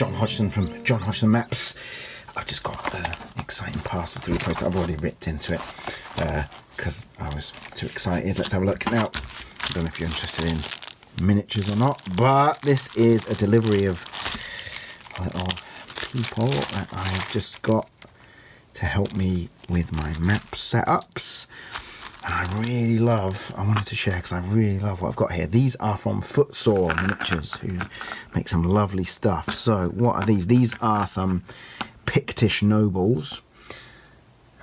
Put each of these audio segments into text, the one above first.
John Hodgson from John Hodgson Maps. I've just got an exciting parcel through the post. I've already ripped into it because I was too excited. Let's have a look. Now, I don't know if you're interested in miniatures or not, but this is a delivery of little people that I've just got to help me with my map setups. And I wanted to share because I really love what I've got here. These are from Footsore Miniatures, who make some lovely stuff. So what are these? These are some Pictish nobles.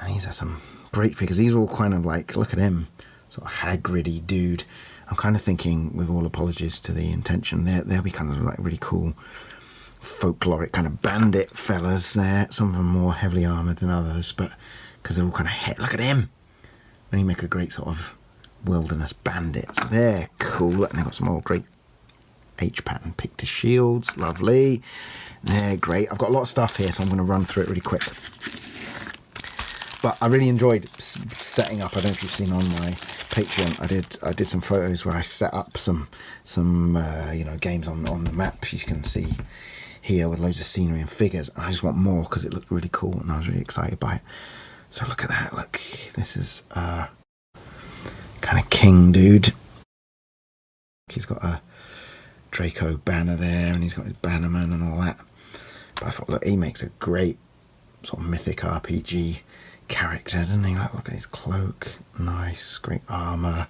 And these are some great figures. These are all kind of like, look at him, sort of Hagridy dude. I'm kind of thinking, with all apologies to the intention, they'll be kind of like really cool folkloric kind of bandit fellas there. Some of them more heavily armoured than others, but because they're all kind of look at him. When you make a great sort of wilderness bandit. So they're cool. And they've got some more great H-pattern Pictish shields. Lovely. They're great. I've got a lot of stuff here, so I'm going to run through it really quick. But I really enjoyed setting up. I don't know if you've seen on my Patreon. I did some photos where I set up some games on the map. You can see here with loads of scenery and figures. And I just want more because it looked really cool and I was really excited by it. So look at that. Look, this is kind of king dude. He's got a Draco banner there, and he's got his bannerman and all that. But I thought, look, he makes a great sort of mythic RPG character, doesn't he? Like, look at his cloak, nice, great armor.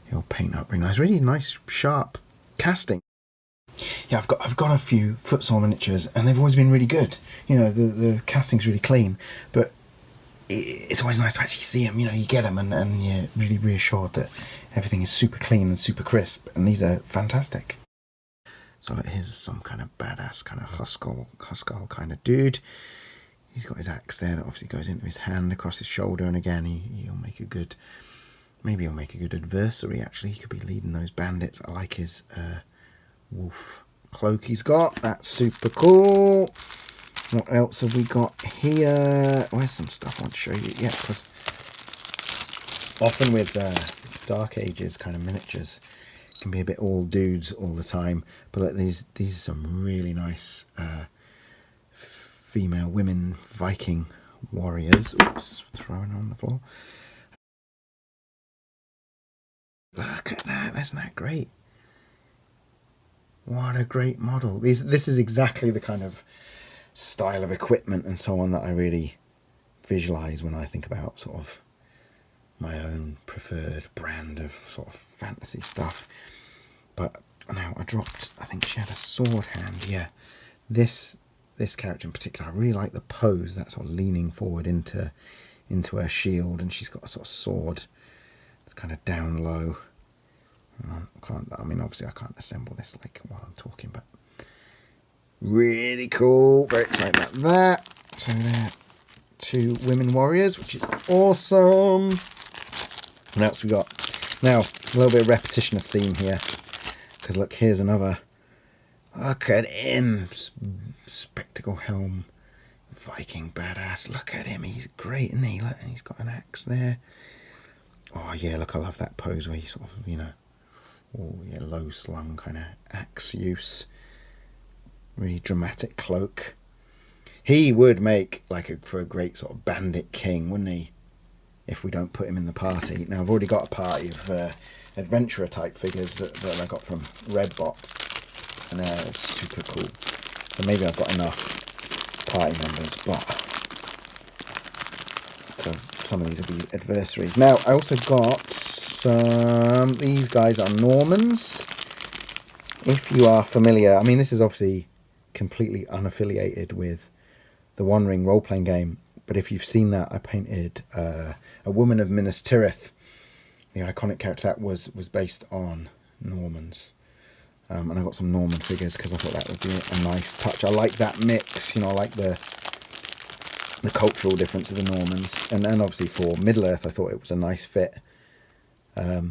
He'll paint up really nice, really nice, sharp casting. Yeah, I've got a few Footsore miniatures, and they've always been really good. You know, the casting's really clean, but it's always nice to actually see them. You know, you get them and you're really reassured that everything is super clean and super crisp, and these are fantastic. So like, here's some kind of badass kind of Huskell kind of dude. He's got his axe there that obviously goes into his hand across his shoulder, and again he'll make a good, maybe he'll make a good adversary. Actually, he could be leading those bandits. I like his wolf cloak he's got. That's super cool. What else have we got here? Where's some stuff I want to show you? Yeah, because often with Dark Ages kind of miniatures, it can be a bit all dudes all the time. But look, these are some really nice female women Viking warriors. Oops, throwing on the floor. Look at that, isn't that great? What a great model. This is exactly the kind of style of equipment and so on that I really visualize when I think about sort of my own preferred brand of sort of fantasy stuff. But now I think she had a sword hand. Yeah, this character in particular, I really like the pose, that sort of leaning forward into her shield, and she's got a sort of sword that's kind of down low. I mean obviously I can't assemble this like while I'm talking, but really cool. Very excited about that. So there, 2 women warriors, which is awesome. What else we got? Now, a little bit of repetition of theme here, because look, here's another. Look at him, spectacle helm, Viking badass. Look at him, he's great, isn't he? Look, and he's got an axe there. Oh yeah, look, I love that pose where you sort of, you know, oh yeah, low slung kind of axe use. Really dramatic cloak. He would make for a great sort of bandit king, wouldn't he? If we don't put him in the party. Now I've already got a party of adventurer type figures that I got from Redbox, and they're super cool. So maybe I've got enough party members, but so some of these will be adversaries. Now I also got some. These guys are Normans. If you are familiar, I mean this is obviously completely unaffiliated with the One Ring role-playing game, but if you've seen that, I painted a woman of Minas Tirith. The iconic character that was based on Normans, and I got some Norman figures because I thought that would be a nice touch. I like that mix, you know, I like the cultural difference of the Normans, and then obviously for Middle-earth I thought it was a nice fit. But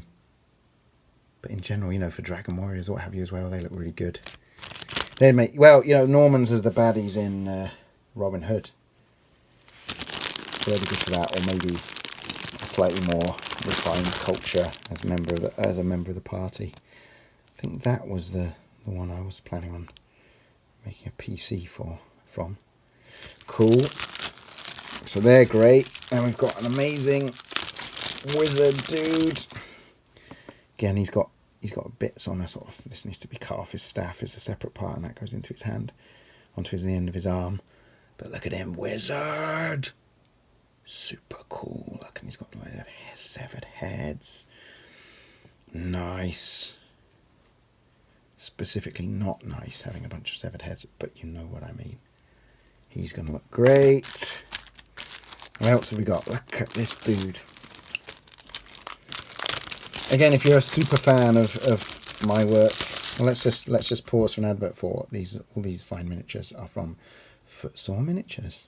in general, you know, for Dragon Warriors or what have you as well, they look really good. They make, well, you know, Normans as the baddies in Robin Hood. So they'll be good for that, or maybe a slightly more refined culture as a member of the party. I think that was the one I was planning on making a PC from. Cool. So they're great. And we've got an amazing wizard dude. Again, he's got bits on a sort of, this needs to be cut off. His staff is a separate part, and that goes into his hand, onto the end of his arm. But look at him, wizard! Super cool. Look, and he's got like severed heads. Nice. Specifically not nice having a bunch of severed heads, but you know what I mean. He's going to look great. What else have we got? Look at this dude. Again, if you're a super fan of my work, well, let's just pause for an advert for what all these fine miniatures are from Footsore Miniatures.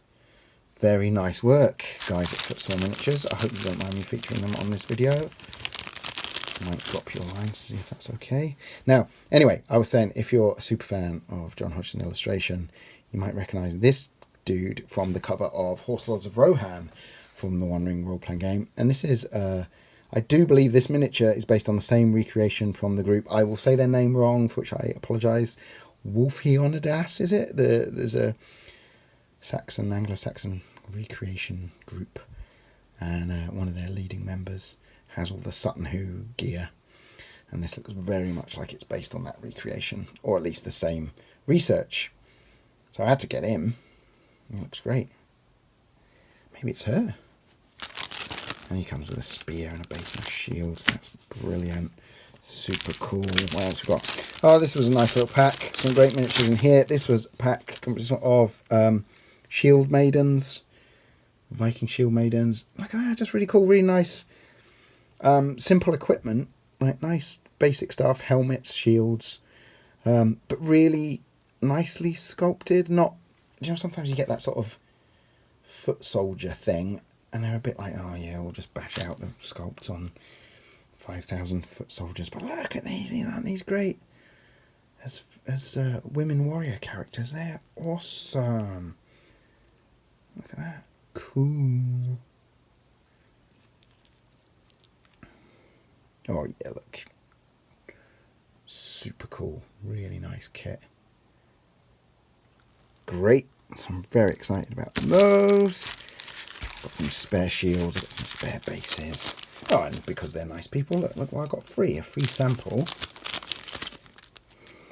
Very nice work, guys at Footsore Miniatures. I hope you don't mind me featuring them on this video. I might drop your line to see if that's okay. Now, anyway, I was saying, if you're a super fan of John Hodgson illustration, you might recognise this dude from the cover of Horse Lords of Rohan from the One Ring role-playing game. And this is, I do believe this miniature is based on the same recreation from the group. I will say their name wrong, for which I apologise. Wolfheonidas, is it? There's a Anglo-Saxon recreation group, and one of their leading members has all the Sutton Hoo gear, and this looks very much like it's based on that recreation, or at least the same research. So I had to get him. He looks great. Maybe it's her. And he comes with a spear and a basin of shields. That's brilliant. Super cool. What else we got? Oh, this was a nice little pack. Some great miniatures in here. This was a pack of shield maidens. Viking shield maidens. Look at that. Just really cool. Really nice. Simple equipment. Like nice basic stuff. Helmets, shields. But really nicely sculpted. Not, you know, sometimes you get that sort of foot soldier thing, and they're a bit like, oh yeah, we'll just bash out the sculpts on 5,000 foot soldiers. But look at these, aren't these great? As women warrior characters, they're awesome. Look at that, cool. Oh yeah, look, super cool, really nice kit. Great, so I'm very excited about those. Got some spare shields, I've got some spare bases. Oh, and because they're nice people, look what I got free, a free sample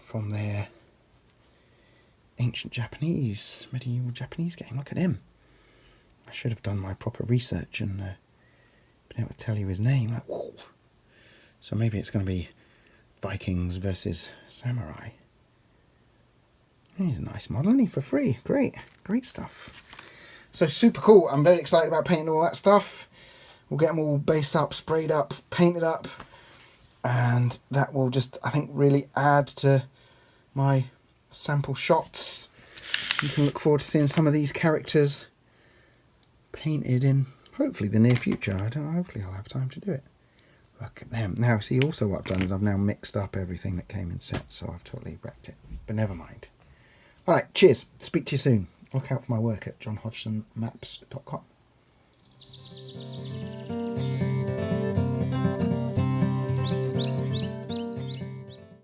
from their ancient Japanese, medieval Japanese game. Look at him. I should have done my proper research and been able to tell you his name. Like, whoa. So maybe it's going to be Vikings versus samurai. He's a nice model, isn't he? For free. Great. Great stuff. So super cool. I'm very excited about painting all that stuff. We'll get them all based up, sprayed up, painted up. And that will just, I think, really add to my sample shots. You can look forward to seeing some of these characters painted in, hopefully, the near future. Hopefully I'll have time to do it. Look at them. Now, see, also what I've done is I've now mixed up everything that came in sets, so I've totally wrecked it. But never mind. All right, cheers. Speak to you soon. Look out for my work at johnhodgsonmaps.com.